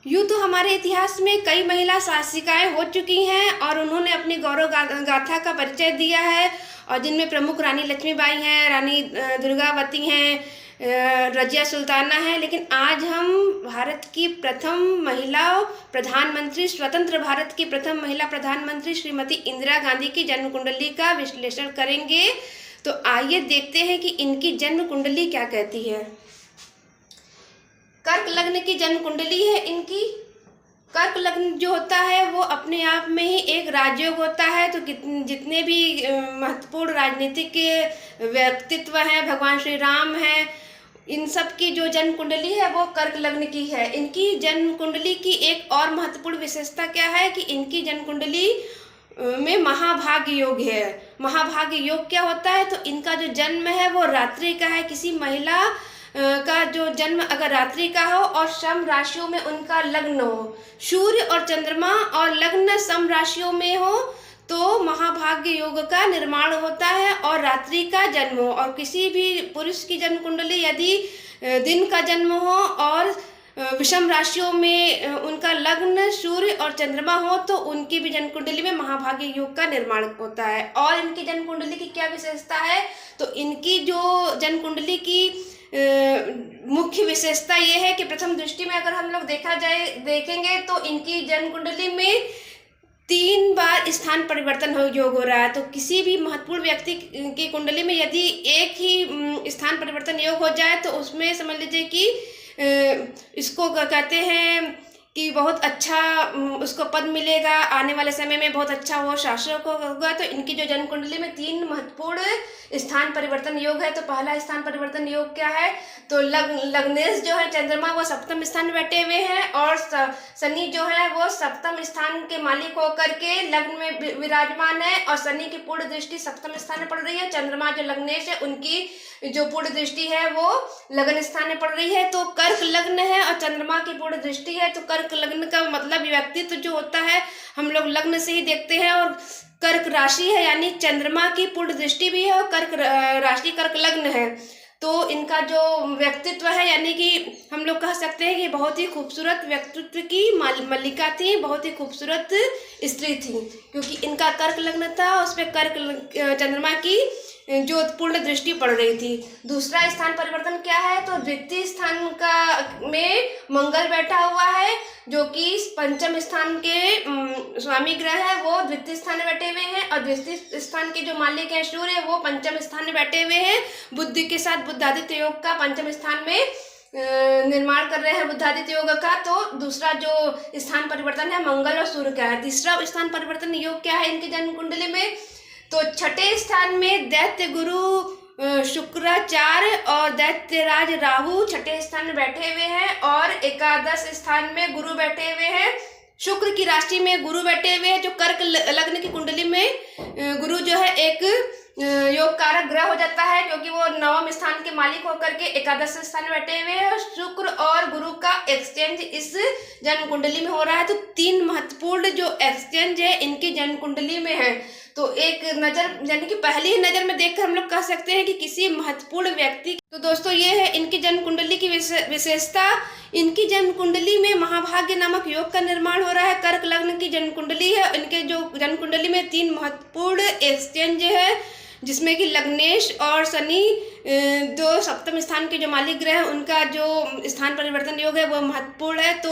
यूँ तो हमारे इतिहास में कई महिला शासिकाएँ हो चुकी हैं और उन्होंने अपनी गौरव गाथा का परिचय दिया है, और जिनमें प्रमुख रानी लक्ष्मीबाई हैं, रानी दुर्गावती हैं, रज़िया सुल्ताना है। लेकिन आज हम भारत की प्रथम महिला प्रधानमंत्री, स्वतंत्र भारत की प्रथम महिला प्रधानमंत्री श्रीमती इंदिरा गांधी की जन्म कुंडली का विश्लेषण करेंगे। तो आइए देखते हैं कि इनकी जन्म कुंडली क्या कहती है। कर्क लग्न की जन्म कुंडली है इनकी। कर्क लग्न जो होता है वो अपने आप में ही एक राजयोग होता है। तो जितने भी महत्वपूर्ण राजनीतिक व्यक्तित्व हैं, भगवान श्री राम हैं, इन सब की जो जन्म कुंडली है वो कर्क लग्न की है। इनकी जन्म कुंडली की एक और महत्वपूर्ण विशेषता क्या है कि इनकी जन्म कुंडली में महाभाग्य योग है। महाभाग्य योग क्या होता है? तो इनका जो जन्म है वो रात्रि का है। किसी महिला का जो जन्म अगर रात्रि का हो और सम राशियों में उनका लग्न हो, सूर्य और चंद्रमा और लग्न सम राशियों में हो, तो महाभाग्य योग का निर्माण होता है और रात्रि का जन्म हो। और किसी भी पुरुष की जन्म कुंडली यदि दिन का जन्म हो और विषम राशियों में उनका लग्न सूर्य और चंद्रमा हो, तो उनकी भी जन्म कुंडली में महाभाग्य योग का निर्माण होता है। और इनकी जन्म कुंडली की क्या विशेषता है? तो इनकी जो जन्म कुंडली की मुख्य विशेषता ये है कि प्रथम दृष्टि में अगर हम लोग देखेंगे तो इनकी जन्म कुंडली में 3 बार स्थान परिवर्तन योग हो रहा है। तो किसी भी महत्वपूर्ण व्यक्ति की कुंडली में यदि एक ही स्थान परिवर्तन योग हो जाए तो उसमें समझ लीजिए कि इसको कहते हैं कि बहुत अच्छा उसको पद मिलेगा, आने वाले समय में बहुत अच्छा वो शासक होगा। तो इनकी जो जन्म कुंडली में 3 महत्वपूर्ण स्थान परिवर्तन योग है। तो पहला स्थान परिवर्तन योग क्या है? तो लग्नेश जो है चंद्रमा वो सप्तम स्थान में बैठे हुए हैं और शनि जो है वो सप्तम स्थान के मालिक होकर के लग्न में विराजमान है और शनि की पूर्ण दृष्टि सप्तम स्थान में पड़ रही है। चंद्रमा जो लग्नेश है उनकी जो पूर्ण दृष्टि है वो लग्न स्थान में पड़ रही है। तो कर्क लग्न है और चंद्रमा की पूर्ण दृष्टि है। तो कर्क लग्न का मतलब व्यक्तित्व जो होता है हम लोग लग्न से ही देखते हैं। और कर्क राशि है यानी चंद्रमा की पूर्ण दृष्टि भी है और कर्क राशि कर्क लग्न है। तो इनका जो व्यक्तित्व है यानी कि हम लोग कह सकते हैं कि बहुत ही खूबसूरत व्यक्तित्व की मल्लिका थी, बहुत ही खूबसूरत स्त्री थी, क्योंकि इनका कर्क लग्न था, उस पर कर्क चंद्रमा की जो पूर्ण दृष्टि पड़ रही थी। दूसरा स्थान परिवर्तन क्या है? तो द्वितीय स्थान का में मंगल बैठा हुआ है, जो कि पंचम स्थान के स्वामी ग्रह है, वो द्वितीय स्थान में बैठे हुए हैं। और द्वितीय स्थान के जो मालिक हैं सूर्य, वो पंचम स्थान में बैठे हुए हैं। बुद्धि के साथ बुद्धादित्य योग का पंचम स्थान में निर्माण कर रहे हैं बुद्धादित्य योग का। तो दूसरा जो स्थान परिवर्तन है मंगल और सूर्य का है। तीसरा स्थान परिवर्तन योग क्या है इनकी जन्म कुंडली में? तो छठे स्थान में दैत्य गुरु शुक्राचार्य और दैत्यराज राहु छठे स्थान में बैठे हुए हैं और एकादश स्थान में गुरु बैठे हुए हैं। शुक्र की राशि में गुरु बैठे हुए हैं। जो कर्क लग्न की कुंडली में गुरु जो है एक योग कारक ग्रह हो जाता है, क्योंकि वो नवम स्थान के मालिक होकर के एकादश स्थान में बैठे हुए हैं। शुक्र और गुरु का एक्सचेंज इस जन्म कुंडली में हो रहा है। तो 3 महत्वपूर्ण जो एक्सचेंज है इनकी जन्म कुंडली में है। तो एक नजर यानी कि पहली नजर में देखकर हम लोग कह सकते हैं कि किसी महत्वपूर्ण व्यक्ति। तो दोस्तों ये है इनकी जन्म कुंडली की विशेषता। इनकी जन्म कुंडली में महाभाग्य नामक योग का निर्माण हो रहा है। कर्क लग्न की जन्म कुंडली है। इनके जो जन्म कुंडली में 3 महत्वपूर्ण एक्सचेंज है, जिसमें कि लग्नेश और शनि दो सप्तम स्थान के जो मालिक ग्रह हैं उनका जो स्थान परिवर्तन योग है वो महत्वपूर्ण है। तो